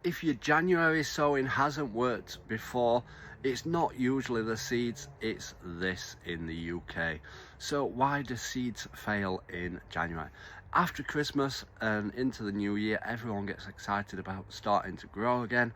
If your January sowing hasn't worked before, it's not usually the seeds, it's this in the UK. So why do seeds fail in January? After Christmas and into the new year, everyone gets excited about starting to grow again.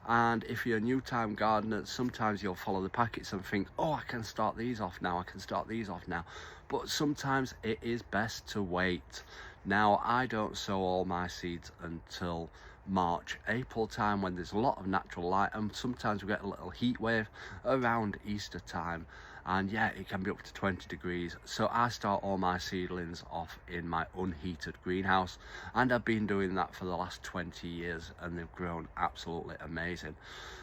And if you're a new time gardener, sometimes you'll follow the packets and think, oh, I can start these off now, I can start these off now. But sometimes it is best to wait. Now, I don't sow all my seeds until March, April time, when there's a lot of natural light, and sometimes we get a little heat wave around Easter time, and yeah, it can be up to 20 degrees. So I start all my seedlings off in my unheated greenhouse, and I've been doing that for the last 20 years and they've grown absolutely amazing.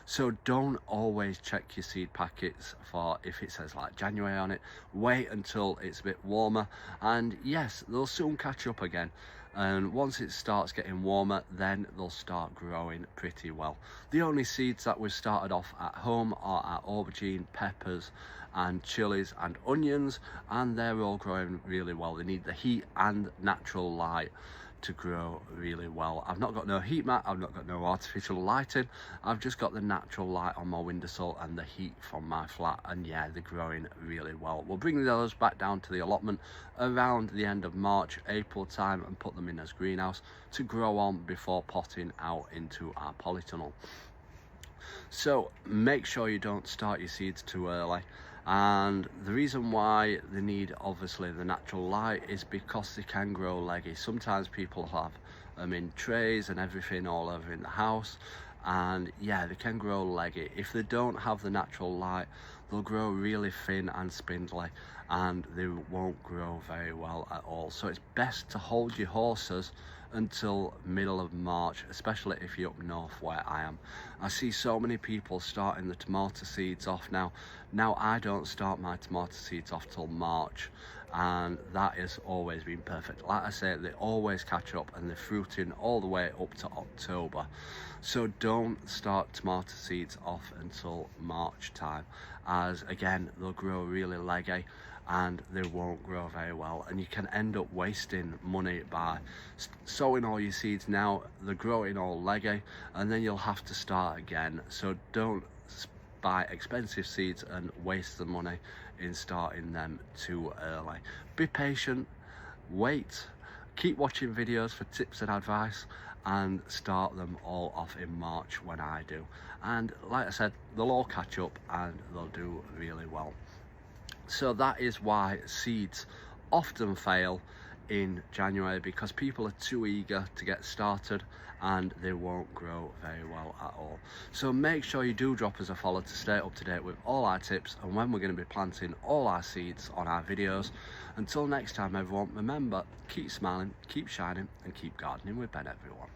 So don't always check your seed packets for if it says like January on it. Wait until it's a bit warmer, and yes, they'll soon catch up again, and once it starts getting warmer, then they'll start growing pretty well. The only seeds that we've started off at home are our aubergine, peppers and chilies and onions, and they're all growing really well. They need the heat and natural light to grow really well. I've not got no heat mat, I've not got no artificial lighting, I've just got the natural light on my windowsill and the heat from my flat, and yeah, they're growing really well. We'll bring those back down to the allotment around the end of March, April time, and put them in as greenhouse to grow on before potting out into our polytunnel. So make sure you don't start your seeds too early, and the reason why they need obviously the natural light is because they can grow leggy. Sometimes people have them in trays and everything all over in the house, and yeah, they can grow leggy. If they don't have the natural light, they'll grow really thin and spindly, and they won't grow very well at all. So it's best to hold your horses until middle of March, especially if you're up north where I am. I see so many people starting the tomato seeds off now. Now I don't start my tomato seeds off till March, and that has always been perfect. Like I say, they always catch up and they're fruiting all the way up to October. So don't start tomato seeds off until March time, as again, they'll grow really leggy and they won't grow very well, and you can end up wasting money by sowing all your seeds now. They're growing all leggy and then you'll have to start again. So don't buy expensive seeds and waste the money in starting them too early. Be patient, wait, keep watching videos for tips and advice, and start them all off in March when I do. And like I said, they'll all catch up and they'll do really well. So that is why seeds often fail in January, because people are too eager to get started and they won't grow very well at all. So make sure you do drop us a follow to stay up to date with all our tips and when we're going to be planting all our seeds on our videos. Until next time everyone, remember, keep smiling, keep shining and keep gardening with Ben everyone.